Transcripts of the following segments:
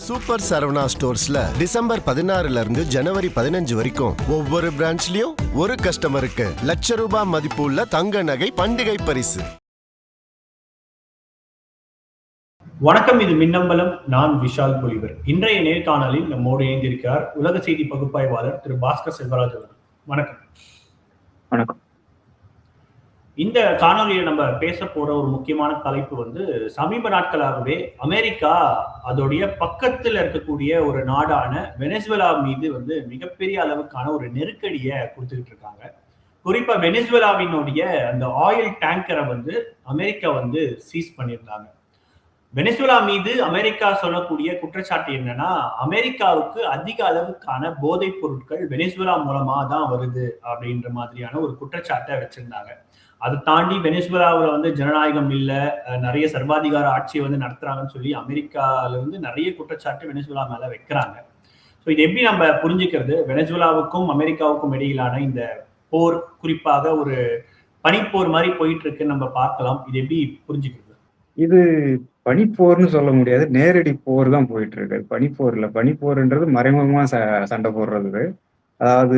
Super Saravana ஸ்டோர்ஸ்ல December 16 இருந்து ஜனவரி 15 வரைக்கும் ஒவ்வொரு பிரான்ச்லயும் ஒரு கஸ்டமருக்கு ₹1,00,000 மதிப்பு உள்ள தங்க நகை பண்டிகை பரிசு. வணக்கம், இது மின்னம்பலம். நான் விஷால் பொலிவர். இன்றைய நேர்காணலில் நம்மோடு இணைந்திருக்கிறார் உலக செய்தி பகுப்பாய்வாளர் திரு பாஸ்கர் செல்வராஜ் அவர்கள். வணக்கம். வணக்கம். இந்த காணொலியில நம்ம பேச போற ஒரு முக்கியமான தலைப்பு சமீப நாட்களாகவே அமெரிக்கா அதோடைய பக்கத்துல இருக்கக்கூடிய ஒரு நாடான வெனிசுவேலா மீது மிகப்பெரிய அளவுக்கான ஒரு நெருக்கடியை கொடுத்துக்கிட்டு இருக்காங்க. குறிப்பா வெனிசுவேலாவினுடைய அந்த ஆயில் டேங்கரை அமெரிக்கா சீஸ் பண்ணியிருந்தாங்க. வெனிசுவேலா மீது அமெரிக்கா சொல்லக்கூடிய குற்றச்சாட்டு என்னன்னா, அமெரிக்காவுக்கு அதிக அளவுக்கான போதைப் பொருட்கள் வெனிசுவேலா மூலமா தான் வருது அப்படின்ற மாதிரியான ஒரு குற்றச்சாட்டை வச்சிருந்தாங்க. அதை தாண்டி வெனிசுவேலாவில் ஜனநாயகம் இல்லை, நிறைய சர்வாதிகார ஆட்சியை நடத்துறாங்கன்னு சொல்லி அமெரிக்கால நிறைய குற்றச்சாட்டு வெனிசுவேலா மேல வைக்கிறாங்க. ஸோ இது எப்படி நம்ம புரிஞ்சுக்கிறது? வெனிசுவேலாவுக்கும் அமெரிக்காவுக்கும் இடையிலான இந்த போர் குறிப்பாக ஒரு பனிப்போர் மாதிரி போயிட்டு இருக்குன்னு நம்ம பார்க்கலாம். இது எப்படி புரிஞ்சுக்கிறது? இது பனிப்போர்னு சொல்ல முடியாது, நேரடி போர் தான் போயிட்டு இருக்கு. பனிப்போர் இல்லை, பனிப்போர்ன்றது மறைமுகமா சண்டை போடுறது. அதாவது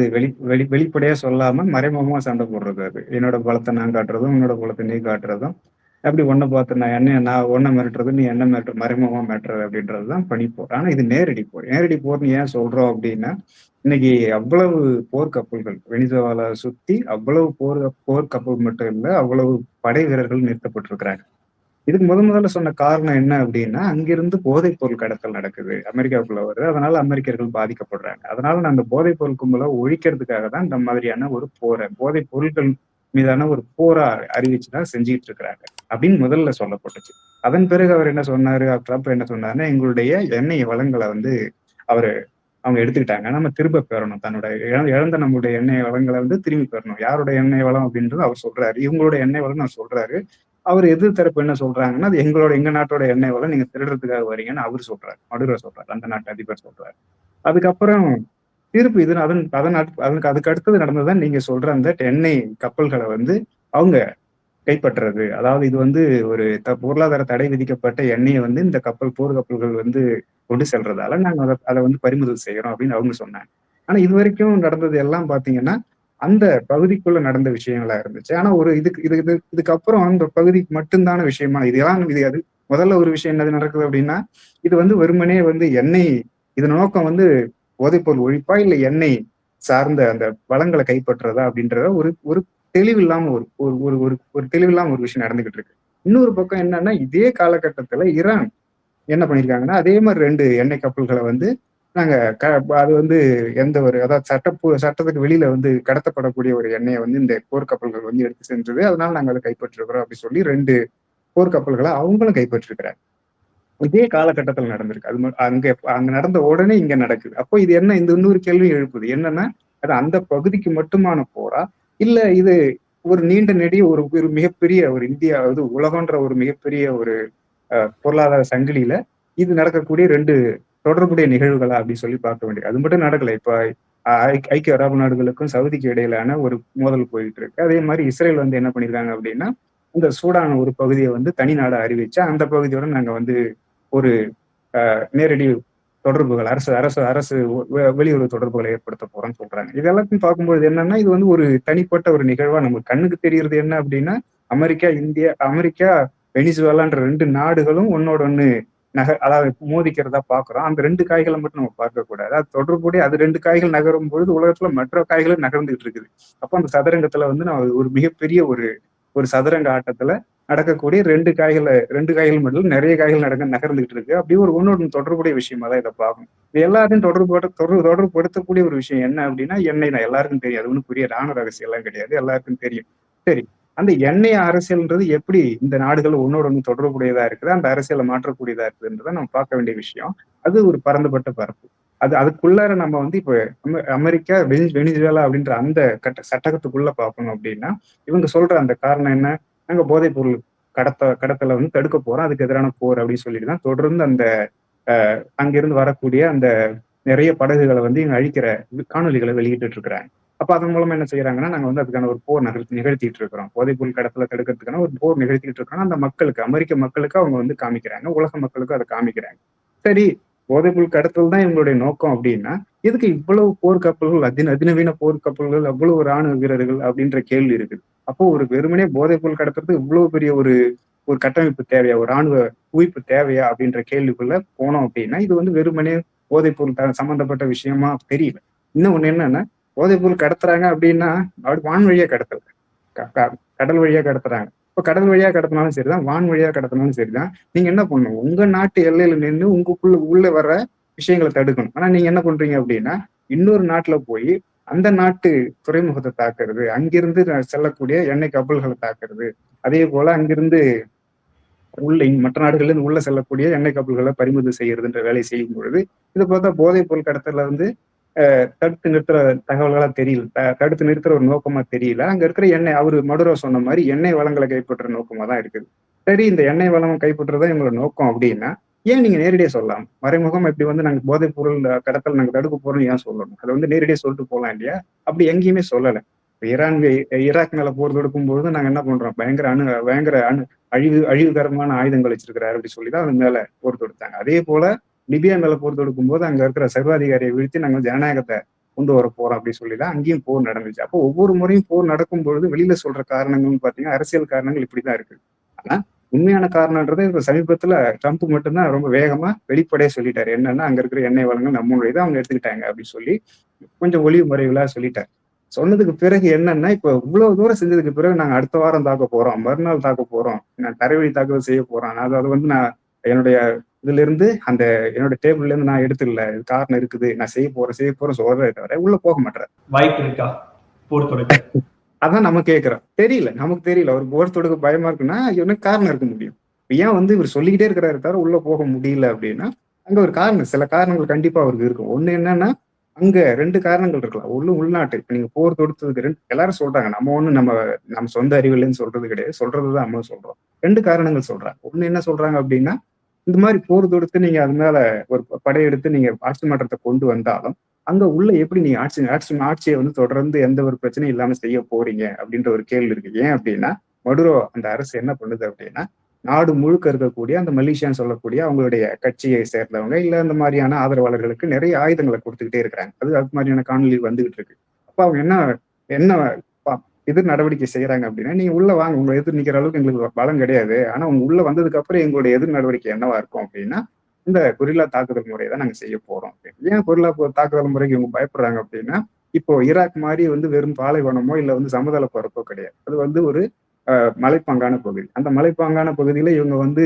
வெளிப்படையா சொல்லாம மறைமுகமா சண்டை போடுறது. அது என்னோட பலத்தை நான் காட்டுறதும், உன்னோட பலத்தை நீ காட்டுறதும், அப்படி ஒன்றை பார்த்து நான் ஒன்றை மிரட்டுறது, நீ என்ன மிரட்டுற, மறைமுகமா மிரட்டுறது அப்படின்றது தான் பனிப்போர். ஆனா இது நேரடி போர். நேரடி போர்னு ஏன் சொல்றோம் அப்படின்னா, இன்னைக்கு அவ்வளவு போர்க்கப்பல்கள் வெனிசுவேலாவை சுத்தி அவ்வளவு போர்க்கப்பல் மட்டும் இல்லை, அவ்வளவு படை வீரர்கள் நிறுத்தப்பட்டிருக்கிறாங்க. இதுக்கு முதல்ல சொன்ன காரணம் என்ன அப்படின்னா, அங்கிருந்து போதைப் பொருள் கடத்தல் நடக்குது, அமெரிக்காவுக்குள்ள வருது. அதனால அமெரிக்கர்கள் பாதிக்கப்படுறாங்க. அதனால நான் அந்த போதைப் பொருள் கும்பலை ஒழிக்கிறதுக்காக தான் இந்த மாதிரியான ஒரு போதைப் பொருட்கள் மீதான ஒரு போரா அறிவிச்சுதான் செஞ்சுட்டு இருக்கிறாங்க அப்படின்னு முதல்ல சொல்லப்பட்டுச்சு. அதன் பிறகு அவர் என்ன சொன்னாரு, ட்ரம்ப் என்ன சொன்னாருன்னா, எங்களுடைய எண்ணெய் வளங்களை அவங்க எடுத்துக்கிட்டாங்க, நம்ம திரும்ப பெறணும், தன்னோட இழந்த நம்மளுடைய எண்ணெய் வளங்களை திரும்பி பெறணும். யாருடைய எண்ணெய் வளம் அப்படின்றது அவர் சொல்றாரு, இவங்களோட எண்ணெய் வளம் நான் சொல்றாரு. அவர் எதிர்த்தரப்பு என்ன சொல்றாங்கன்னா, அது எங்க நாட்டோட எண்ணெய் வளம், நீங்க திருடுறதுக்காக வரீங்கன்னு அவர் சொல்றாரு, மடுரோ சொல்றாரு, அந்த நாட்டு அதிபர் சொல்றாரு. அதுக்கப்புறம் திருப்பி அதுக்கு அடுத்தது நடந்ததுதான் நீங்க சொல்ற அந்த எண்ணெய் கப்பல்களை அவங்க கைப்பற்றுறது. அதாவது இது ஒரு பொருளாதார தடை விதிக்கப்பட்ட எண்ணெயை இந்த போர் கப்பல்கள் கொண்டு செல்றதால நாங்க அதை பறிமுதல் செய்யறோம் அப்படின்னு அவங்க சொன்னாங்க. ஆனா இது வரைக்கும் நடந்தது எல்லாம் பாத்தீங்கன்னா அந்த பகுதிக்குள்ள நடந்த விஷயங்களா இருந்துச்சு. ஆனா ஒரு இதுக்கப்புறம் அந்த பகுதிக்கு மட்டும்தான விஷயமா அது முதல்ல ஒரு விஷயம் என்னது நடக்குது அப்படின்னா, இது வெறுமனே எண்ணெய், இதன் நோக்கம் போதைப்பொருள் ஒழிப்பா இல்ல எண்ணெய் சார்ந்த அந்த வளங்களை கைப்பற்றுறதா அப்படின்றத ஒரு தெளிவில்லாம ஒரு தெளிவில்லாம ஒரு விஷயம் நடந்துகிட்டு இருக்கு. இன்னொரு பக்கம் என்னன்னா, இதே காலகட்டத்துல ஈரான் என்ன பண்ணிருக்காங்கன்னா, அதே மாதிரி 2 எண்ணெய் கப்பல்களை நாங்க அது எந்த ஒரு, அதாவது சட்டத்துக்கு வெளியில கடத்தப்படக்கூடிய ஒரு எண்ணெயை இந்த போர்க்கப்பல்கள் எடுத்து சென்றது, அதனால நாங்க அதை கைப்பற்றிருக்கிறோம் அப்படி சொல்லி 2 போர்க்கப்பல்களை அவங்களும் கைப்பற்றிருக்கிறாங்க. இதே காலகட்டத்தில் நடந்திருக்கு. அங்க நடந்த உடனே இங்க நடக்குது. அப்போ இது என்ன, இந்த இன்னொரு கேள்வி எழுப்புது. என்னன்னா, அது அந்த பகுதிக்கு மட்டுமான போரா, இல்ல இது ஒரு நீண்ட நெடிய ஒரு மிகப்பெரிய ஒரு இந்தியா, உலகன்ற ஒரு மிகப்பெரிய ஒரு பொருளாதார சங்கிலியில இது நடக்கக்கூடிய 2 தொடர்புடைய நிகழ்வுகளா அப்படின்னு சொல்லி பார்க்க வேண்டியது. அது மட்டும் நடக்கல. இப்ப ஐக்கிய அரபு நாடுகளுக்கும் சவுதிக்கு இடையிலான ஒரு மோதல் போயிட்டு இருக்கு. அதே மாதிரி இஸ்ரேல் என்ன பண்ணிருக்காங்க அப்படின்னா, இந்த சூடான ஒரு பகுதியை தனி நாடா அறிவிச்சு அந்த பகுதியோட நாங்க ஒரு நேரடி தொடர்புகள், அரசு வெளியுறவு தொடர்புகளை ஏற்படுத்த போறோம்னு சொல்றாங்க. இது எல்லாத்தையும் பார்க்கும்போது என்னன்னா, இது ஒரு தனிப்பட்ட ஒரு நிகழ்வா நமக்கு கண்ணுக்கு தெரியறது என்ன அப்படின்னா, அமெரிக்கா வெனிசுவேலான்ற 2 நாடுகளும் ஒன்னோட ஒண்ணு அதாவது மோதிக்கிறதா பாக்குறோம். அந்த 2 காய்களை மட்டும் நம்ம பார்க்க கூடாது. அது தொடர்புடைய அது 2 காய்கள் நகரும் பொழுது உலகத்துல மற்ற காய்களும் நகர்ந்துட்டு இருக்குது. அப்போ அந்த சதுரங்கத்துல நான் ஒரு மிகப்பெரிய ஒரு சதுரங்க ஆட்டத்துல நடக்கக்கூடிய 2 காய்கள் மட்டும் நிறைய காய்கள் நகர்ந்துகிட்டு இருக்கு. அப்படி ஒன்னொன்று தொடர்புடைய விஷயமா தான் இதை பார்க்கணும். இது எல்லாத்தையும் தொடர்புபடுத்தக்கூடிய ஒரு விஷயம் என்ன அப்படின்னா, எண்ணெய் தான். எல்லாருக்கும் தெரியும், அது ஒன்றும் பெரிய ராணுவ ரகசியம் எல்லாம் கிடையாது, எல்லாருக்கும் தெரியும். சரி, அந்த எண்ணெய் அரசியல்ன்றது எப்படி இந்த நாடுகள் ஒன்னோட ஒன்று தொடர்புடையதா இருக்குது, அந்த அரசியலை மாற்றக்கூடியதா இருக்குதுன்றதை நம்ம பார்க்க வேண்டிய விஷயம். அது ஒரு பரந்துபட்ட பரப்பு. அதுக்குள்ளார நம்ம இப்ப அமெரிக்கா வெனிசுவேலா அப்படின்ற அந்த சட்டகத்துக்குள்ள பார்க்கணும் அப்படின்னா, இவங்க சொல்ற அந்த காரணம் என்ன, நாங்க போதைப் பொருள் கடத்தலை தடுக்க போறோம், அதுக்கு எதிரான போர் அப்படின்னு சொல்லிட்டு தான் தொடர்ந்து அந்த அங்கிருந்து வரக்கூடிய அந்த நிறைய படகுகளை இவங்க அழிக்கிற காணொலிகளை வெளியிட்டு இருக்கிறாங்க. அப்ப அதன் மூலமா என்ன செய்யறாங்கன்னா, நாங்க அதுக்கான ஒரு போர் நிகழ்த்திட்டு இருக்கிறோம், போதைப் பொருள் கடத்தலை தடுக்கிறதுக்கான ஒரு போர் நிகழ்த்திட்டு இருக்கோம். அந்த மக்களுக்கு, அமெரிக்க மக்களுக்கு அவங்க காமிக்கிறாங்க, உலக மக்களுக்கும் அதை காமிக்கிறாங்க. சரி, போதைப்பொருள் கடத்தல் தான் இவங்களுடைய நோக்கம் அப்படின்னா எதுக்கு இவ்வளவு போர்க்கப்பல்கள் அதிநவீன போர்க்கப்பல்கள் அவ்வளவு ராணுவ வீரர்கள் அப்படின்ற கேள்வி இருக்குது. அப்போ ஒரு வெறுமனே போதைப்பொருள் கடத்துறதுக்கு இவ்வளவு பெரிய ஒரு ஒரு கட்டமைப்பு தேவையா, ஒரு ராணுவ குவிப்பு தேவையா அப்படின்ற கேள்விக்குள்ள போனோம் அப்படின்னா இது வந்து வெறுமனே போதைப்பொருள் சம்பந்தப்பட்ட விஷயமா தெரியல. இன்னும் ஒண்ணு என்னன்னா, போதைப்பொருள் கடத்துறாங்க அப்படின்னா அப்படி வான் வழியா கடத்தல, கடல் வழியா கடத்துறாங்க. இப்ப கடல் வழியா கடத்தினாலும் சரிதான், வான் வழியா கடத்தினாலும் சரிதான். நீங்க என்ன பண்ணணும், உங்க நாட்டு எல்லையில நின்று உங்களுக்குள்ள உள்ள வர விஷயங்களை தடுக்கணும். ஆனா நீங்க என்ன பண்றீங்க அப்படின்னா, இன்னொரு நாட்டுல போய் அந்த நாட்டு துறைமுகத்தை தாக்குறது, அங்கிருந்து செல்லக்கூடிய எண்ணெய் கப்பல்களை தாக்குறது, அதே போல அங்கிருந்து மற்ற நாடுகள்ல இருந்து உள்ள செல்லக்கூடிய எண்ணெய் கப்பல்களை பறிமுதல் செய்யறதுன்ற வேலையை செய்யும் பொழுது இதை பார்த்தா போதைப் பொருள் கடத்தல வந்து தடுத்து நிறுத்துற தகவல்களா தெரியல, தடுத்து நிறுத்துற ஒரு நோக்கமா தெரியல. அங்க இருக்கிற எண்ணெய், அவரு மடுரோ சொன்ன மாதிரி எண்ணெய் வளங்களை கைப்பற்ற நோக்கமா தான் இருக்குது. சரி, இந்த எண்ணெய் வளம் கைப்பற்றுறதா எங்களோட நோக்கம் அப்படின்னா ஏன் நீங்க நேரடியா சொல்லலாம்? மறைமுகம் இப்படி வந்து நாங்க போதைப் பொருள் கடத்தல் நாங்க தடுக்க போறோம்னு ஏன் சொல்லணும்? அதை வந்து நேரடியா சொல்லிட்டு போகலாம் இல்லையா? அப்படி எங்கேயுமே சொல்லலை. ஈரான் ஈராக் மேல போர் தொடுக்கும் பொழுது நாங்க என்ன பண்றோம், பயங்கர அழிவுகரமான ஆயுதங்கள் வச்சிருக்கிறாரு அப்படி சொல்லிதான் அது மேல போர் தொடுத்தாங்க. அதே போல லிபியா மேல போர் தொடுக்கும் போது அங்க இருக்கிற சர்வாதிகாரியை வீழ்த்தி நாங்க ஜனநாயகத்தை கொண்டு வர போறோம் அப்படி சொல்லிதான் அங்கேயும் போர் நடந்துச்சு. அப்போ ஒவ்வொரு முறையும் போர் நடக்கும் பொழுது வெளியில சொல்ற காரணங்கள்னு பாத்தீங்கன்னா அரசியல் காரணங்கள் இப்படிதான் இருக்கு. ஆனா உண்மையான காரணம்ன்றது இப்ப சமீபத்துல ட்ரம்ப் மட்டும்தான் ரொம்ப வேகமா வெளிப்படையா சொல்லிட்டாரு. என்னன்னா, அங்க இருக்கிற எண்ணெய் வளங்கள் நம்மளுடைய அவங்க எடுத்துக்கிட்டாங்க அப்படின்னு சொல்லி கொஞ்சம் ஒளிவு முறைகளா சொல்லிட்டாரு. சொன்னதுக்கு பிறகு என்னன்னா, இப்ப இவ்வளவு தூரம் செஞ்சதுக்கு பிறகு நாங்க அடுத்த வாரம் தாக்க போறோம், மறுநாள் தாக்க போறோம், நான் தரைவழி தாக்குதல் செய்ய போறோம், அதாவது வந்து நான் என்னுடைய இதுல இருந்து அந்த என்னோட டேபிள்ல இருந்து நான் எடுத்துல காரணம் இருக்குது, நான் செய்ய போறேன் சொல்றதை தவிர உள்ள போக மாட்டேன். வாய்ப்பு இருக்கா போர் தொடுக்க? அதான் நம்ம கேட்கிறோம். தெரியல, நமக்கு தெரியல. ஒரு போர் தொடுக்க பயமா இருக்குன்னா எனக்கு காரணம் இருக்க முடியும். ஏன் வந்து இவர் சொல்லிக்கிட்டே இருக்கிறாரு தவிர உள்ள போக முடியல அப்படின்னா அங்க ஒரு காரணம், சில காரணங்கள் கண்டிப்பா அவருக்கு இருக்கும். ஒண்ணு என்னன்னா, அங்க 2 காரணங்கள் இருக்கலாம். ஒண்ணு உள்நாட்டு, இப்ப நீங்க போர் தொடுத்ததுக்கு எல்லாரும் சொல்றாங்க, நம்ம ஒண்ணு நம்ம சொந்த அறிவில்லைன்னு சொல்றது கிடையாது, சொல்றதுதான் நம்ம சொல்றோம். 2 காரணங்கள் சொல்றாங்க. ஒண்ணு என்ன சொல்றாங்க அப்படின்னா, இந்த மாதிரி போர் தொடுத்து நீங்க அது மேல ஒரு படையெடுத்து நீங்க ஆட்சி மாற்றத்தை கொண்டு வந்தாலும் அங்க உள்ள எப்படி நீங்க ஆட்சியை வந்து தொடர்ந்து எந்த ஒரு பிரச்சனையும் இல்லாம செய்ய போறீங்க அப்படின்ற ஒரு கேள்வி இருக்கு. ஏன் அப்படின்னா, மடுரோ அந்த அரசு என்ன பண்ணுது அப்படின்னா, நாடு முழுக்க இருக்கக்கூடிய அந்த மலேசியான்னு சொல்லக்கூடிய அவங்களுடைய கட்சியை சேர்ந்தவங்க இல்ல அந்த மாதிரியான ஆதரவாளர்களுக்கு நிறைய ஆயுதங்களை கொடுத்துக்கிட்டே இருக்கிறாங்க. அது மாதிரியான காணொலி வந்துகிட்டு இருக்கு. அப்ப அவங்க என்ன எதிர் நடவடிக்கை செய்யறாங்க அப்படின்னா, நீங்க உள்ள வாங்க, உங்களை எதிர் நிக்கிற அளவுக்கு எங்களுக்கு பலம் கிடையாது, ஆனா உங்க உள்ள வந்ததுக்கு அப்புறம் எங்களுடைய எதிர் நடவடிக்கை என்னவா இருக்கும் அப்படின்னா, இந்த கொரில்லா தாக்குதல் முறையை தான் நாங்க செய்ய போறோம். ஏன் கொரில்லா தாக்குதல் முறைக்கு இவங்க பயப்படுறாங்க அப்படின்னா, இப்போ ஈராக் மாதிரி வந்து வெறும் பாலைவனமோ இல்ல வந்து சமதள பரப்போ கிடையாது. அது வந்து ஒரு மலைப்பாங்கான பகுதி. அந்த மலைப்பாங்கான பகுதியில இவங்க வந்து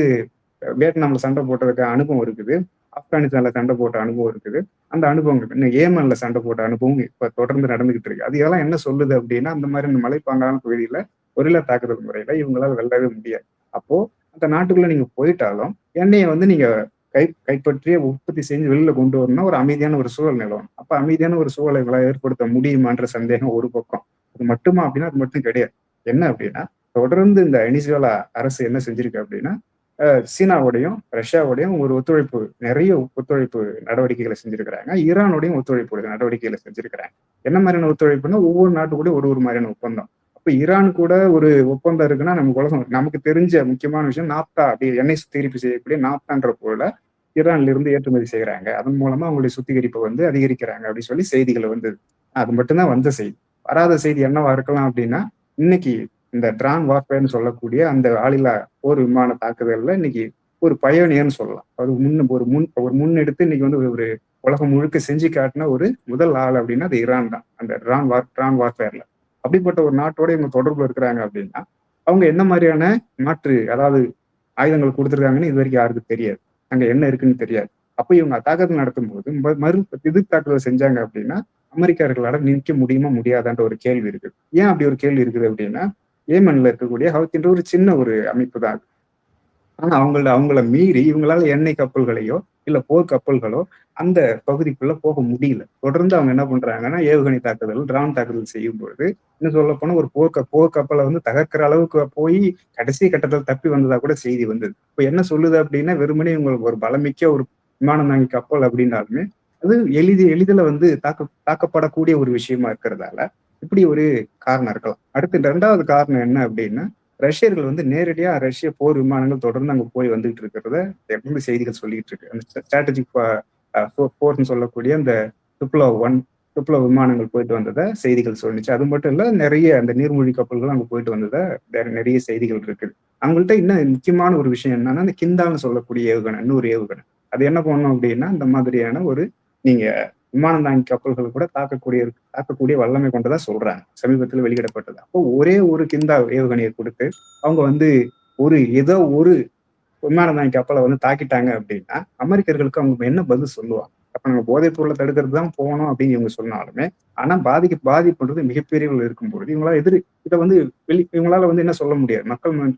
வியட்நாம்ல சண்டை போட்டதுக்கு அனுபவம் இருக்குது, ஆப்கானிஸ்தான்ல சண்டை போட்ட அனுபவம் இருக்குது. அந்த அனுபவம் இன்னும் ஏமன்ல சண்டை போட்ட அனுபவம் இப்ப தொடர்ந்து நடந்துகிட்டு இருக்கு. அது எல்லாம் என்ன சொல்லுது அப்படின்னா, அந்த மாதிரி இந்த மலைப்பாங்கான பகுதியில கொரில்லா தாக்குதல் முறையில இவங்களால வெல்லவே முடியாது. அப்போ அந்த நாட்டுக்குள்ள நீங்க போயிட்டாலும் எண்ணெயை வந்து நீங்க கைப்பற்றிய உற்பத்தி செஞ்சு வெளியில கொண்டு வரணும்னா ஒரு அமைதியான ஒரு சூழல் நிலவணும். அப்ப அமைதியான ஒரு சூழலை ஏற்படுத்த முடியுமான்ற சந்தேகம் ஒரு பக்கம். அது மட்டுமா அப்படின்னா அது மட்டும் கிடையாது. என்ன அப்படின்னா, தொடர்ந்து இந்த வெனிசுவேலா அரசு என்ன செஞ்சிருக்கு அப்படின்னா, சீனாவோடையும் ரஷ்யாவோடையும் ஒரு நிறைய ஒத்துழைப்பு நடவடிக்கைகளை செஞ்சிருக்கிறாங்க. ஈரானோடையும் ஒத்துழைப்பு நடவடிக்கைகளை செஞ்சிருக்கிறாங்க. என்ன மாதிரியான ஒத்துழைப்புன்னா, ஒவ்வொரு நாட்டு கூட ஒரு மாதிரியான ஒப்பந்தம். அப்ப ஈரான் கூட ஒரு ஒப்பந்தம் இருக்குன்னா நமக்கு தெரிஞ்ச முக்கியமான விஷயம் நாப்தா, அப்படி எண்ணெய் சுத்திகரிப்பு செய்யக்கூடிய நாப்தான்ற பொருளை ஈரான்ல இருந்து ஏற்றுமதி செய்யறாங்க. அதன் மூலமா அவங்களுடைய சுத்திகரிப்பை வந்து அதிகரிக்கிறாங்க அப்படின்னு சொல்லி செய்திகள் வந்தது. அது மட்டும்தான் வந்த செய்தி. வராத செய்தி என்னவா இருக்கலாம் அப்படின்னா, இன்னைக்கு இந்த ட்ரான் வார்ஃபேர்னு சொல்லக்கூடிய அந்த ஆளில்லா போர் விமான தாக்குதல்ல இன்னைக்கு ஒரு பயோனியர்னு சொல்லலாம். ஒரு முன்னெடுத்து இன்னைக்கு வந்து ஒரு உலகம் முழுக்க செஞ்சு காட்டின ஒரு முதல் ஆள் அப்படின்னா அது ஈரான் தான், அந்த ட்ரான் வார்ஃபேர்ல. அப்படிப்பட்ட ஒரு நாட்டோட இவங்க தொடர்புல இருக்கிறாங்க அப்படின்னா அவங்க என்ன மாதிரியான அதாவது ஆயுதங்கள் கொடுத்துருக்காங்கன்னு இது வரைக்கும் யாருக்கும் தெரியாது, அங்க என்ன இருக்குன்னு தெரியாது. அப்ப இவங்க தாக்குதல் நடத்தும் போது எதிர் தாக்குதல் செஞ்சாங்க அப்படின்னா அமெரிக்கர்களால நிற்க முடியுமா முடியாதான்ற ஒரு கேள்வி இருக்குது. ஏன் அப்படி ஒரு கேள்வி இருக்குது அப்படின்னா, ஏமன்ல இருக்கக்கூடிய ஹவுத்தின்ற ஒரு சின்ன ஒரு அமைப்பு தான். ஆனா அவங்கள மீறி இவங்களால எண்ணெய் கப்பல்களையோ இல்ல போர் கப்பல்களோ அந்த பகுதிக்குள்ள போக முடியல. தொடர்ந்து அவங்க என்ன பண்றாங்கன்னா, ஏவுகணை தாக்குதல், ட்ரான் தாக்குதல் செய்யும் பொழுது இன்னும் சொல்ல போனா ஒரு போர் கப்பலை வந்து தகர்க்கிற அளவுக்கு போய் கடைசி கட்டத்தில் தப்பி வந்ததா கூட செய்தி வந்தது. இப்ப என்ன சொல்லுது அப்படின்னா, வெறுமனே உங்களுக்கு ஒரு பலமிக்க ஒரு விமானம் தாங்கி கப்பல் அப்படின்னாலுமே அது எளிதில் வந்து தாக்கப்படக்கூடிய ஒரு விஷயமா இருக்கிறதால இப்படி ஒரு காரணம் இருக்கலாம். அடுத்து 2வது காரணம் என்ன அப்படின்னா, ரஷ்யர்கள் வந்து நேரடியா ரஷ்ய போர் விமானங்கள் தொடர்ந்து அங்க போய் வந்துகிட்டு இருக்கிறத தொடர்ந்து செய்திகள் சொல்லிட்டு இருக்கு. அந்த ஸ்ட்ராட்டஜிக் போர்ன்னு சொல்லக்கூடிய அந்த துப்ளவ் விமானங்கள் போயிட்டு வந்ததை செய்திகள் சொல்லிச்சு. அது மட்டும் இல்ல, நிறைய அந்த நீர்மூழ்கி கப்பல்கள் அங்க போயிட்டு வந்ததை நிறைய செய்திகள் இருக்குது. அவங்கள்ட்ட இன்னும் முக்கியமான ஒரு விஷயம் என்னன்னா, அந்த கிந்தான்னு சொல்லக்கூடிய ஏவுகணை, இன்னொரு ஏவுகணை. அது என்ன பண்ணும் அப்படின்னா, இந்த மாதிரியான ஒரு நீங்க விமானம் தாங்கி கப்பல்கள் கூட தாக்கக்கூடிய வல்லமை கொண்டதா சொல்றாங்க. சமீபத்தில் வெளியிடப்பட்டது. அப்போ ஒரே ஒரு கிந்தா ஏவுகணையை கொடுத்து அவங்க வந்து ஏதோ ஒரு விமானம் தாங்கி கப்பலை வந்து தாக்கிட்டாங்க அப்படின்னா, அமெரிக்கர்களுக்கு அவங்க என்ன பதில் சொல்லுவாங்க? அப்ப நாங்க போதைப் பொருளை தடுக்கிறது தான் போனோம் அப்படின்னு இவங்க சொன்னாலுமே, ஆனா பாதிப்புன்றது மிகப்பெரிய அளவில் இருக்கும்பொழுது இதை வந்து இவங்களால வந்து என்ன சொல்ல முடியாது.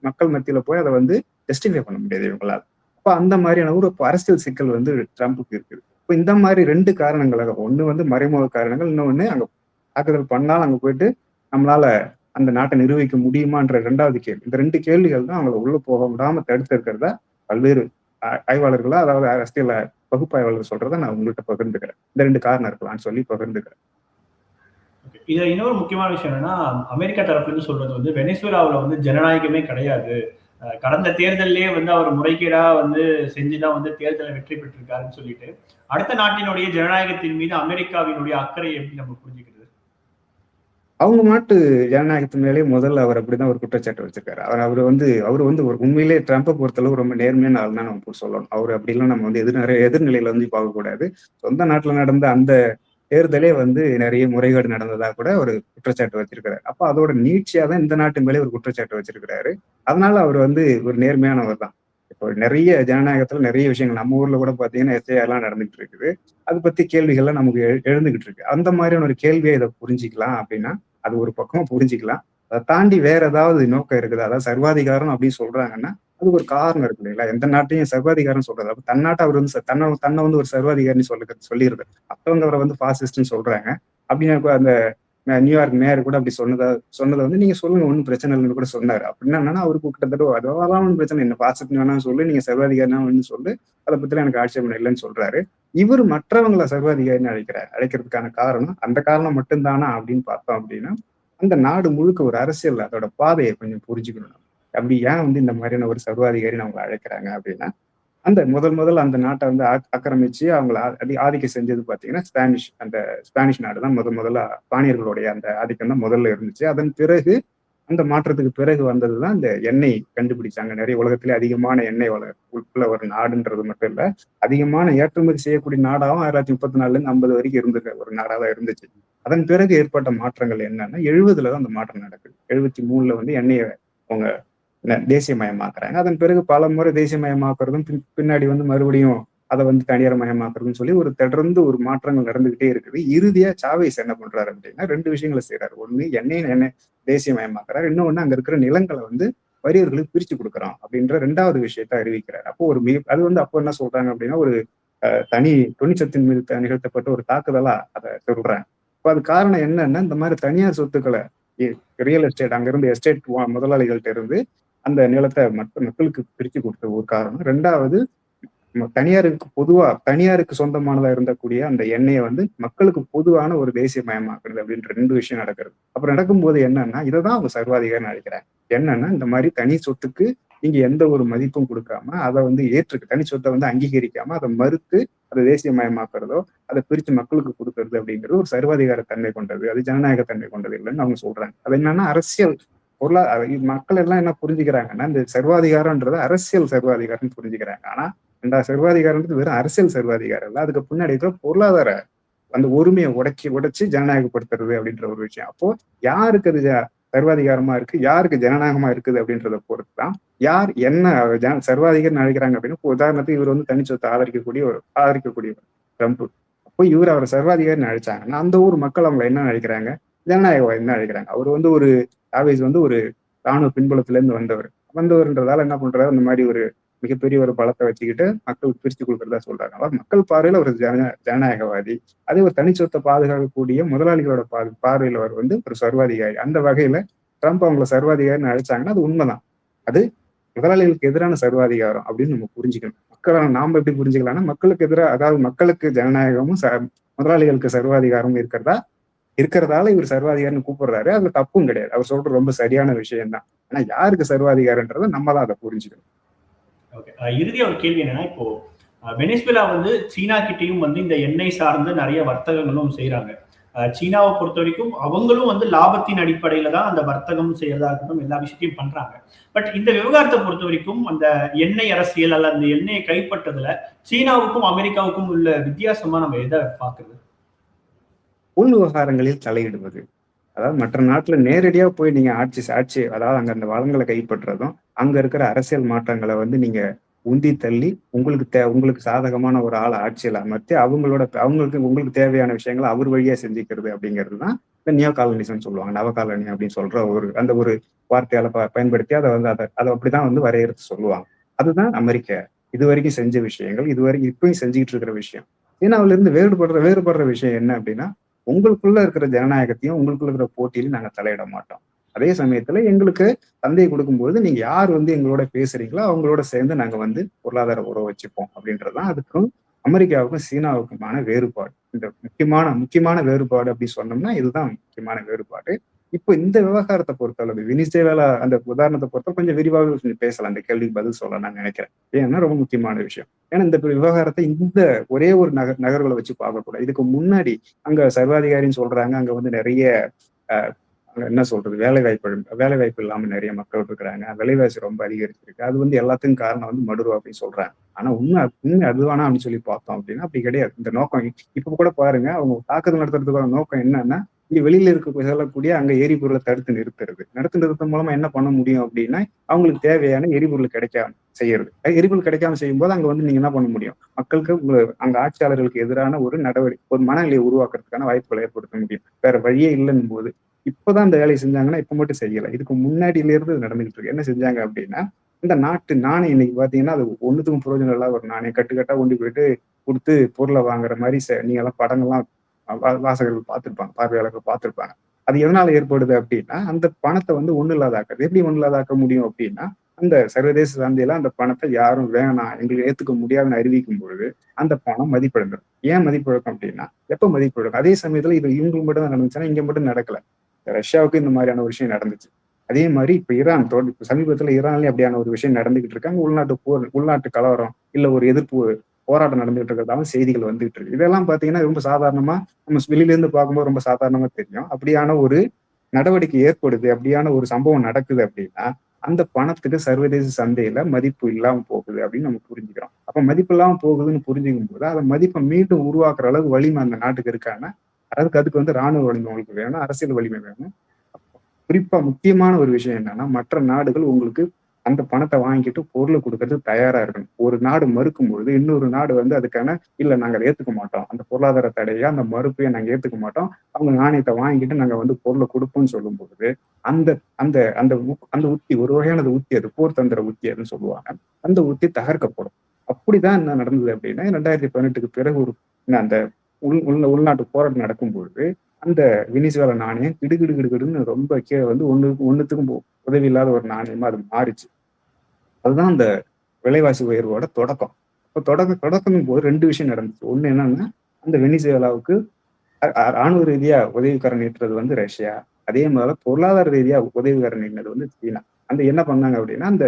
மக்கள் மத்தியில போய் அதை வந்து ஜஸ்டிஃபை பண்ண முடியாது இவங்களால. அப்ப அந்த மாதிரியான ஒரு அரசியல் சிக்கல் வந்து ட்ரம்ப்புக்கு இருக்குது. இப்ப இந்த மாதிரி 2 காரணங்களாக, ஒண்ணு வந்து மறைமுக காரணங்கள், இன்னொன்னு அங்க தாக்குதல் பண்ணாலும் அங்க போயிட்டு நம்மளால அந்த நாட்டை நிர்வகிக்க முடியுமான்ற 2வது கேள்வி. இந்த 2 கேள்விகள் தான் அவங்களை உள்ள போக விடாம தடுத்து இருக்கிறதா பல்வேறு ஆய்வாளர்களா, அதாவது அரசியல் பகுப்பாய்வாளர்கள் சொல்றதை நான் உங்கள்கிட்ட பகிர்ந்துக்கிறேன். இந்த 2 காரணம் இருக்கலாம்னு சொல்லி பகிர்ந்துக்கிறேன். இதுல இன்னொரு முக்கியமான விஷயம் என்னன்னா, அமெரிக்கா தரப்புல இருந்து சொல்றது வந்து வெனிசுவேலாவுல வந்து ஜனநாயகமே கிடையாது. கடந்த தேர்தலே வந்து அவர் முறைகேடா வந்து செஞ்சுதான் வந்து தேர்தலை வெற்றி பெற்றிருக்காருன்னு சொல்லிட்டு, அடுத்த நாட்டினுடைய ஜனநாயகத்தின் மீது அமெரிக்காவினுடைய அக்கறை எப்படி நம்ம புரிஞ்சுக்கிறது? அவங்க நாட்டு ஜனநாயகத்தின் மேலே முதல்ல அவர் அப்படிதான் ஒரு குற்றச்சாட்டு வச்சிருக்காரு. அவர் வந்து ஒரு உண்மையிலே ட்ரம்பை பொறுத்தளவு ரொம்ப நேர்மையான ஆள் தான் நம்ம சொல்லணும். அவர் அப்படிலாம் நம்ம வந்து எதிர்நிலையில வந்து பார்க்கக்கூடாது. சொந்த நாட்டுல நடந்த அந்த தேர்தலே வந்து நிறைய முறைகேடு நடந்ததா கூட ஒரு குற்றச்சாட்டு வச்சிருக்காரு. அப்ப அதோட நீட்சியா தான் இந்த நாட்டு மேலே ஒரு குற்றச்சாட்டு வச்சிருக்கிறாரு. அதனால அவர் வந்து ஒரு நேர்மையானவர் தான். இப்போ நிறைய ஜனநாயகத்துல நிறைய விஷயங்கள் நம்ம ஊர்ல கூட பாத்தீங்கன்னா எல்லாம் நடந்துகிட்டு இருக்குது. அது பத்தி கேள்விகள்லாம் நமக்கு எழுந்துகிட்டு இருக்கு. அந்த மாதிரியான ஒரு கேள்வியை இதை புரிஞ்சுக்கலாம் அப்படின்னா அது ஒரு பக்கமா புரிஞ்சுக்கலாம். அதை தாண்டி வேற ஏதாவது நோக்கம் இருக்குது, அதாவது சர்வாதிகாரம் அப்படின்னு சொல்றாங்கன்னா அது ஒரு காரணம் இருக்கு இல்லைங்களா? எந்த நாட்டையும் சர்வாதிகாரம் சொல்றது, அப்ப தன்னாட்டை அவர் வந்து தன்னை வந்து ஒரு சர்வாதிகாரின்னு சொல்லிடுறது. மற்றவங்க அவரை வந்து பாசிஸ்ட்னு சொல்றாங்க அப்படின்னு அந்த நியூயார்க் மேயர் கூட அப்படி சொன்னதை வந்து நீங்க சொல்லுங்க, ஒன்றும் பிரச்சனை இல்லைன்னு கூட சொன்னாரு. அப்படின்னா என்னன்னா அவருக்கு கிட்டத்தட்ட அதெல்லாம் ஒன்றும் பிரச்சனை, என்ன பாசிஸ்ட் வேணாம்னு சொல்லு, நீங்க சர்வாதிகாரின்னு சொல்லு, அதை பத்திலாம் எனக்கு ஆட்சேபம் இல்லைன்னு சொல்றாரு. இவர் மற்றவங்களை சர்வாதிகாரின்னு அழைக்கிறதுக்கான காரணம் அந்த காரணம் மட்டும்தானா அப்படின்னு பார்த்தோம் அப்படின்னா, அந்த நாடு முழுக்க ஒரு அரசியல் அதோட பாதையை கொஞ்சம் புரிஞ்சுக்கணும். அப்படி ஏன் வந்து இந்த மாதிரியான ஒரு சர்வாதிகாரின்னு அவங்களை அழைக்கிறாங்க அப்படின்னா, அந்த முதல்ல அந்த நாட்டை வந்து ஆக்கிரமிச்சு அவங்களை ஆதிக்கம் செஞ்சது பாத்தீங்கன்னா ஸ்பானிஷ் நாடு தான். முதல்ல ஸ்பானியர்களுடைய அந்த ஆதிக்கம் தான் முதல்ல இருந்துச்சு. அதன் பிறகு அந்த மாற்றத்துக்கு பிறகு வந்ததுதான் இந்த எண்ணெய் கண்டுபிடிச்சாங்க. நிறைய உலகத்திலே அதிகமான எண்ணெய் உள்ள ஒரு நாடுன்றது மட்டும் இல்ல, அதிகமான ஏற்றுமதி செய்யக்கூடிய நாடாவும் 1934 இருந்து 50 வரைக்கும் இருந்த ஒரு நாடாதான் இருந்துச்சு. அதன் பிறகு ஏற்பட்ட மாற்றங்கள் என்னன்னா 70ல தான் அந்த மாற்றம் நடக்குது. 73ல வந்து எண்ணெயை அவங்க தேசியமயமாக்குறாங்க. அதன் பிறகு பல முறை தேசியமயமாக்குறதும் பின்னாடி வந்து மறுபடியும் அதை வந்து தனியார் மயமாக்குறதுன்னு சொல்லி தொடர்ந்து ஒரு மாற்றங்கள் நடந்துகிட்டே இருக்குது. இறுதியா சாவேஸ் என்ன பண்றாரு அப்படின்னா 2 விஷயங்களை செய்யறாரு. ஒண்ணு எண்ணெய் தேசியமயமாக்குறாரு, இன்னொன்னு அங்க இருக்கிற நிலங்களை வந்து வறியவர்களுக்கு பிரிச்சு கொடுக்குறோம் அப்படின்ற 2வது விஷயத்த அறிவிக்கிறார். அப்போ அது வந்து அப்போ என்ன சொல்றாங்க அப்படின்னா ஒரு தனி தொனிச்சத்தின் மீது நிகழ்த்தப்பட்ட ஒரு தாக்குதலா அதை சொல்றாங்க. இப்போ அது காரணம் என்னன்னா, இந்த மாதிரி தனியார் சொத்துக்களை ரியல் எஸ்டேட் அங்கிருந்து எஸ்டேட் முதலாளிகள்ட்ட இருந்து அந்த நிலத்தை மக்களுக்கு பிரிச்சு கொடுத்த ஒரு காரணம். 2வது தனியாருக்கு சொந்தமானதா இருந்தக்கூடிய அந்த எண்ணெயை வந்து மக்களுக்கு பொதுவான ஒரு தேசியமயமாக்குறது அப்படின்ற 2 விஷயம் நடக்கிறது. அப்புறம் நடக்கும்போது என்னன்னா, இதைதான் அவங்க சர்வாதிகாரம் அழைக்கிறாங்க. என்னன்னா, இந்த மாதிரி தனி சொத்துக்கு இங்க எந்த ஒரு மதிப்பும் கொடுக்காம அதை வந்து தனி சொத்தை வந்து அங்கீகரிக்காம அதை மறுத்து அதை தேசியமயமாக்குறதோ அதை பிரிச்சு மக்களுக்கு கொடுக்கறது அப்படிங்கிறது ஒரு சர்வாதிகார தன்மை கொண்டது, அது ஜனநாயக தன்மை கொண்டது இல்லைன்னு அவங்க சொல்றாங்க. அது என்னன்னா அரசியல் மக்கள் எல்லாம் என்ன புரிஞ்சுக்கிறாங்கன்னா, இந்த சர்வாதிகாரம்ன்றது அரசியல் சர்வாதிகாரம் புரிஞ்சுக்கிறாங்க. ஆனா இந்த சர்வாதிகாரம்ன்றது வெறும் அரசியல் சர்வாதிகாரம் இல்லை, அதுக்கு பின்னாடி இருக்கிற பொருளாதார அந்த உரிமையை உடைச்சு ஜனநாயகப்படுத்துறது அப்படின்ற ஒரு விஷயம். அப்போ யாருக்கு அது சர்வாதிகாரமா இருக்கு, யாருக்கு ஜனநாயகமா இருக்குது அப்படின்றத பொறுத்து தான் யார் என்ன சர்வாதிகாரம் நினைக்கிறாங்க அப்படின்னா, உதாரணத்துக்கு இவர் வந்து தனிச்சொத்தை ஆதரிக்கக்கூடியவர் ட்ரம்ப். அப்போ இவர் அவரை சர்வாதிகாரி நினைச்சாங்கன்னா அந்த ஊர் மக்கள் அவங்களை என்ன நினைக்கிறாங்க, ஜனநாயகவாதி என்ன நினைக்கிறாங்க. அவர் வந்து ஒரு ஆவேஸ் வந்து ஒரு ராணுவ பின்புலத்துல இருந்து வந்தவர்ன்றதால என்ன பண்றாரு, அந்த மாதிரி ஒரு மிகப்பெரிய ஒரு பலத்தை வச்சுக்கிட்டு மக்களுக்கு பிரிச்சு கொடுக்கறதா சொல்றாங்க. அவர் மக்கள் பார்வையில ஒரு ஜனநாயகவாதி, அதே ஒரு தனிச்சொத்தை பாதுகாக்கக்கூடிய முதலாளிகளோட பார்வையில அவர் வந்து ஒரு சர்வாதிகாரி. அந்த வகையில ட்ரம்ப் அவங்களை சர்வாதிகாரின்னு அழைச்சாங்கன்னா அது உண்மைதான். அது முதலாளிகளுக்கு எதிரான சர்வாதிகாரம் அப்படின்னு நம்ம புரிஞ்சுக்கணும். நாம எப்படி புரிஞ்சுக்கலாம்னா, மக்களுக்கு எதிராக, அதாவது மக்களுக்கு ஜனநாயகமும் முதலாளிகளுக்கு சர்வாதிகாரமும் இருக்கிறதா இருக்கிறதால இவர் சர்வாதிகாரின்னு கூப்பிடுறாரு. அதுல தப்பும் கிடையாது. அவர் சொல்றது ரொம்ப சரியான விஷயம் தான். ஆனா யாருக்கு சர்வாதிகாரன்றதை நம்ம தான் அதை புரிஞ்சுக்கணும். ஓகே. இறுதியா ஒரு கேள்வி என்னன்னா, இப்போ வெனிசுவேலா வந்து சீனா கிட்டயும் வந்து இந்த எண்ணெய் சார்ந்து நிறைய வர்த்தகங்களும் செய்றாங்க. சீனாவை பொறுத்த வரைக்கும் அவங்களும் வந்து லாபத்தின் அடிப்படையில தான் அந்த வர்த்தகம் செய்யறதா இருக்கட்டும், எல்லா விஷயத்தையும் பண்றாங்க. பட் இந்த விவகாரத்தை பொறுத்த வரைக்கும் அந்த எண்ணெய் அரசியல் அல்ல அந்த எண்ணெயை கைப்பற்றதுல சீனாவுக்கும் அமெரிக்காவுக்கும் உள்ள வித்தியாசமா நம்ம எதை பார்க்குறது? உள் விவகாரங்களில் தலையிடுவது. அதாவது மற்ற நாட்டுல நேரடியா போய் நீங்க ஆட்சி அதாவது அங்க அந்த வளங்களை கைப்பற்றுறதும், அங்க இருக்கிற அரசியல் மாற்றங்களை வந்து நீங்க உந்தி தள்ளி உங்களுக்கு சாதகமான ஒரு ஆளை ஆட்சியில் அமர்த்தி உங்களுக்கு தேவையான விஷயங்களை அவர் வழியா செஞ்சுக்கிறது அப்படிங்கிறது தான் இந்த நியோ காலனிசம் சொல்லுவாங்க. நவகாலனி அப்படின்னு சொல்ற அந்த ஒரு வார்த்தையால பயன்படுத்தி அதை அப்படிதான் வந்து வரையறுத்து சொல்லுவாங்க. அதுதான் அமெரிக்கா இது வரைக்கும் செஞ்ச விஷயங்கள், இதுவரைக்கும் இப்பயும் செஞ்சுக்கிட்டு இருக்கிற விஷயம். சீனாவில இருந்து வேறுபடுற விஷயம் என்ன அப்படின்னா, உங்களுக்குள்ள இருக்கிற ஜனநாயகத்தையும் உங்களுக்குள்ள இருக்கிற போட்டியிலும் நாங்க தலையிட மாட்டோம். அதே சமயத்துல எங்களுக்கு சந்தையை கொடுக்கும்போது நீங்க யார் வந்து எங்களோட பேசுறீங்களோ அவங்களோட சேர்ந்து நாங்க வந்து பொருளாதார உறவு வச்சுப்போம் அப்படின்றதுதான் அதுக்கும் அமெரிக்காவுக்கும் சீனாவுக்குமான வேறுபாடு. இந்த முக்கியமான வேறுபாடு அப்படி சொன்னோம்னா இதுதான் முக்கியமான வேறுபாடு. இப்போ இந்த விவகாரத்தை பொறுத்தளவு வெனிசுவேலா அந்த உதாரணத்தை பொறுத்த கொஞ்சம் விரிவாக கொஞ்சம் பேசலாம். அந்த கேள்விக்கு பதில் சொல்ல நான் நினைக்கிறேன். ஏன்னா ரொம்ப முக்கியமான விஷயம். ஏன்னா இந்த விவகாரத்தை இந்த ஒரே ஒரு நகர்வுகளை வச்சு பார்க்கக்கூடாது. இதுக்கு முன்னாடி அங்க சர்வாதிகாரின்னு சொல்றாங்க. அங்க வந்து நிறைய என்ன சொல்றது வேலை வாய்ப்பு இல்லாம நிறைய மக்கள் இருக்கிறாங்க. விலைவாசி ரொம்ப அதிகரிச்சிருக்கு. அது வந்து எல்லாத்துக்கும் காரணம் வந்து மடுரோ அப்படின்னு சொல்றாங்க. ஆனா உண்மை அதுவானா அப்படின்னு சொல்லி பார்த்தோம் அப்படின்னா அப்படி கிடையாது. இந்த நோக்கம் இப்ப கூட பாருங்க, அவங்க தாக்குதல் நடத்துறதுக்கான நோக்கம் என்னன்னா, இங்க வெளியில செல்லக்கூடிய அங்க எரிபொருளை தடுத்து நிறுத்தம் மூலமா என்ன பண்ண முடியும் அப்படின்னா, அவங்களுக்கு தேவையான எரிபொருள் கிடைக்காம செய்யறது. எரிபொருள் கிடைக்காம செய்யும் போது அங்க வந்து நீங்க என்ன பண்ண முடியும், மக்களுக்கு அங்க ஆட்சியாளர்களுக்கு எதிரான ஒரு நடவடிக்கை, ஒரு மனநிலையை உருவாக்குறதுக்கான வாய்ப்புகளை ஏற்படுத்த முடியும். வேற வழியே இல்லைன்னும் போது இப்பதான் இந்த வேலையை செஞ்சாங்கன்னா இப்ப மட்டும் செய்யல. இதுக்கு முன்னாடியில இருந்து நடந்துகிட்டு இருக்கு. என்ன செஞ்சாங்க அப்படின்னா, இந்த நாட்டு நாணயம் இன்னைக்கு பாத்தீங்கன்னா அது ஒண்ணுத்துக்கும் பிரயோஜனம் இல்லாத ஒரு நாணயம் கட்டுக்கட்டா கொண்டு போயிட்டு கொடுத்து பொருளை வாங்குற மாதிரி நீங்க எல்லாம் படங்கள்லாம் வாசகர்கள் பார்த்திருப்பாங்க, பார்வையாளர்கள் பார்த்திருப்பாங்க. அது எதனால ஏற்படுது அப்படின்னா, அந்த பணத்தை வந்து ஒண்ணு இல்லாதாக்குறது. எப்படி ஒண்ணு இல்லாதாக்க முடியும் அப்படின்னா, அந்த சர்வதேச சந்தையில அந்த பணத்தை யாரும் வேணாம் எங்களுக்கு ஏத்துக்க முடியாதுன்னு அறிவிக்கும் பொழுது அந்த பணம் மதிப்பிழந்துடும். ஏன் மதிப்பிழக்கும் அப்படின்னா, எப்ப மதிப்பிழக்கும்? அதே சமயத்துல இது இவங்களுக்கு மட்டும் தான் நடந்துச்சுன்னா இங்க மட்டும் நடக்கல. ரஷ்யாவுக்கு இந்த மாதிரியான ஒரு விஷயம் நடந்துச்சு. அதே மாதிரி இப்ப சமீபத்துல ஈரான்லயும் அப்படியான ஒரு விஷயம் நடந்துகிட்டு இருக்காங்க. உள்நாட்டு கலவரம் இல்ல ஒரு எதிர்ப்பு போராட்டம் நடந்துகிட்டு இருக்கிறதாவும் செய்திகள் வந்துகிட்டு இருக்கு. இதெல்லாம் பாத்தீங்கன்னா ரொம்ப சாதாரணமா நம்ம வெளியில இருந்து பார்க்கும்போது ரொம்ப சாதாரணமா தெரியும். அப்படியான ஒரு நடவடிக்கை ஏற்படுது, அப்படியான ஒரு சம்பவம் நடக்குது அப்படின்னா அந்த பணத்துக்கு சர்வதேச சந்தையில மதிப்பு இல்லாம போகுது அப்படின்னு நம்ம புரிஞ்சுக்கிறோம். அப்ப மதிப்பு இல்லாம போகுதுன்னு புரிஞ்சுக்கும் போது அதை மதிப்பை மீண்டும் உருவாக்குற அளவுக்கு வலிமை அந்த நாட்டுக்கு இருக்கான்னா அதுக்கு வந்து ராணுவ வலிமை உங்களுக்கு வேணும், அரசியல் வலிமை வேணும். குறிப்பா முக்கியமான ஒரு விஷயம் என்னன்னா, மற்ற நாடுகள் உங்களுக்கு அந்த பணத்தை வாங்கிட்டு பொருளை கொடுக்கறதுக்கு தயாரா இருக்கணும். ஒரு நாடு மறுக்கும் பொழுது இன்னொரு நாடு வந்து அதுக்கான இல்ல நாங்க அதை ஏத்துக்க மாட்டோம், அந்த பொருளாதார தடையை அந்த மறுப்பையை நாங்க ஏத்துக்க மாட்டோம், அவங்க நாணயத்தை வாங்கிட்டு நாங்க வந்து பொருளை கொடுப்போம்னு சொல்லும் பொழுது அந்த அந்த அந்த அந்த உத்தி ஒரு வகையானது உத்தி, அது போர் தந்திர உத்தி அதுன்னு சொல்லுவாங்க. அந்த உத்தி தகர்க்கப்படும். அப்படிதான் என்ன நடந்தது அப்படின்னா 2018க்கு பிறகு ஒரு அந்த உள்நாட்டு போராட்டம் நடக்கும் பொழுது அந்த வெனிசுவேலா நாணயம் கிடுகிடுன்னு ரொம்ப கீழே வந்து ஒண்ணுத்துக்கும் உதவி இல்லாத ஒரு நாணயமா அது மாறிச்சு. அதுதான் அந்த விலைவாசி உயர்வோட தொடக்கம். இப்போ தொடக்கம் போது 2 விஷயம் நடந்துச்சு. ஒண்ணு என்னன்னா, அந்த வெனிசுவேலாவுக்கு ராணுவ ரீதியா உதவிக்கரம் நீட்டுறது வந்து ரஷ்யா, அதே மாதிரி பொருளாதார ரீதியா உதவிக்கரம் நீட்டினது வந்து சீனா. அந்த என்ன பண்ணாங்க அப்படின்னா, அந்த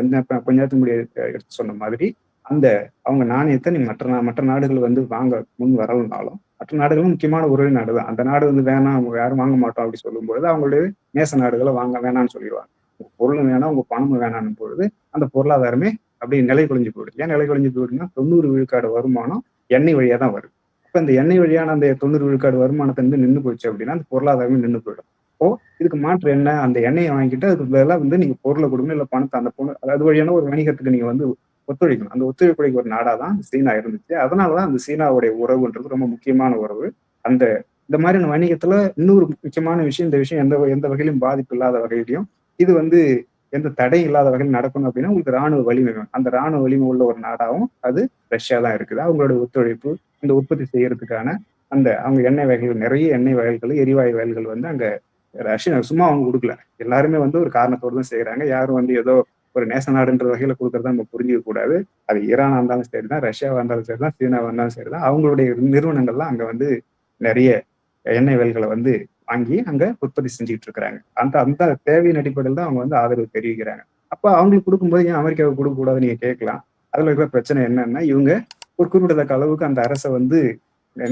கொஞ்ச நேரத்துக்கு முன்னாடி எடுத்து சொன்ன மாதிரி அந்த அவங்க நாணயத்தை நீ மற்ற நாடுகள் வந்து வாங்க முன் வரலனாலும் மற்ற நாடுகளும் முக்கியமான ஒரே நாடு தான். அந்த நாடு வந்து வேணாம் அவங்க யாரும் வாங்க மாட்டோம் அப்படி சொல்லும்பொழுது அவங்களுடைய நேச நாடுகளை வாங்க வேணாம்னு சொல்லிடுவாங்க. உங்க பொருளும் வேணாம் உங்க பணமும் வேணாம்னு பொழுது அந்த பொருளாதாரமே அப்படியே நிலை குலைஞ்சு போயிடுது. ஏன் நிலை குலைஞ்சு போயிடுதுன்னா 90 விழுக்காடு வருமானம் எண்ணெய் வழியா தான் வருது. இப்ப இந்த எண்ணெய் வழியான அந்த 90 விழுக்காடு வருமானத்தை வந்து நின்று போச்சு அப்படின்னா அந்த பொருளாதாரமே நின்று போயிடும். இப்போ இதுக்கு மாற்று என்ன, அந்த எண்ணெயை வாங்கிட்டு அதுக்கு பதிலாக வந்து நீங்க பொருளை கொடுக்கணும், இல்லை பணத்தை அந்த அது வழியான ஒரு வணிகத்துக்கு நீங்க வந்து ஒத்துழைக்கணும். அந்த ஒத்துழைப்புடைய ஒரு நாடா தான் சீனா இருந்துச்சு. அதனாலதான் அந்த சீனாவுடைய உறவுன்றது ரொம்ப முக்கியமான உறவு. இந்த மாதிரியான வணிகத்துல இன்னொரு முக்கியமான விஷயம், இந்த விஷயம் எந்த வகையிலும் பாதிப்பு இல்லாத வகையிலையும் இது வந்து எந்த தடையும் இல்லாத வகையில் நடக்கணும் அப்படின்னா உங்களுக்கு ராணுவ வலிமை வேணும். அந்த ராணுவ வலிமை உள்ள ஒரு நாடாவும் அது ரஷ்யா தான் இருக்குது. அவங்களோட ஒத்துழைப்பு இந்த உற்பத்தி செய்யறதுக்கான அவங்க எண்ணெய் வகைகள், நிறைய எண்ணெய் வகைகள், எரிவாயு வகைகள் வந்து அங்க ரஷ்யா சும்மா அவங்க கொடுக்கல. எல்லாருமே வந்து ஒரு காரணத்தோடு தான் செய்யறாங்க. யாரும் வந்து ஏதோ ஒரு நேச நாடுன்ற வகையில கொடுக்கறத நம்ம புரிஞ்சிக்க கூடாது. அது ஈரானா இருந்தாலும் சரிதான், ரஷ்யாவா இருந்தாலும் சரிதான், சீனாவா இருந்தாலும் சரிதான், அவங்களுடைய நிறுவனங்கள்லாம் அங்க வந்து நிறைய எண்ணெய் வயல்களை வந்து வாங்கி அங்க உற்பத்தி செஞ்சுட்டு இருக்கிறாங்க. அந்த அந்த தேவையின் அடிப்படையில் தான் அவங்க வந்து ஆதரவு தெரிவிக்கிறாங்க. அப்ப அவங்களுக்கு கொடுக்கும்போது ஏன் அமெரிக்காவுக்கு கொடுக்க கூடாதுன்னு நீங்க கேட்கலாம். அதுல இருக்கிற பிரச்சனை என்னன்னா, இவங்க ஒரு குறிப்பிடத்தக்க அளவுக்கு அந்த அரசை வந்து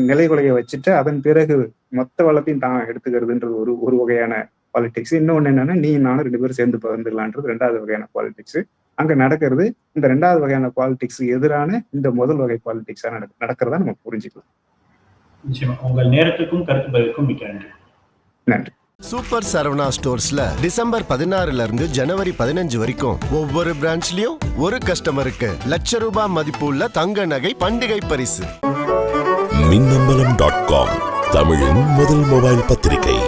நிலைகுலைய வச்சுட்டு அதன் பிறகு மொத்த வளத்தையும் தான் எடுத்துக்கிறதுன்றது ஒரு வகையான பாலிடிக்ஸ். இன்னொன்னு என்னன்னா, நீ நானும் 2 பேரும் சேர்ந்து பகிர்ந்துடலான்றது 2வது வகையான பாலிடிக்ஸ். அங்க நடக்கிறது இந்த 2வது வகையான பாலிடிக்ஸ் எதிரான இந்த முதல் வகை பாலிடிக்ஸா நடக்கிறதா நம்ம புரிஞ்சுக்கலாம். நிச்சயமா. உங்கள் நேரத்துக்கும் கருத்து பதிலுக்கும் மிக்க நன்றி. நன்றி. சூப்பர் சரவணா ஸ்டோர்ஸ்ல டிசம்பர் 16 இருந்து ஜனவரி 15 வரைக்கும் ஒவ்வொரு பிரான்ச்லயும் ஒரு கஸ்டமருக்கு ₹1,00,000 மதிப்புள்ள தங்க நகை பண்டிகை பரிசு. மின்னம்பலம்.com தமிழின் முதல் மொபைல் பத்திரிகை.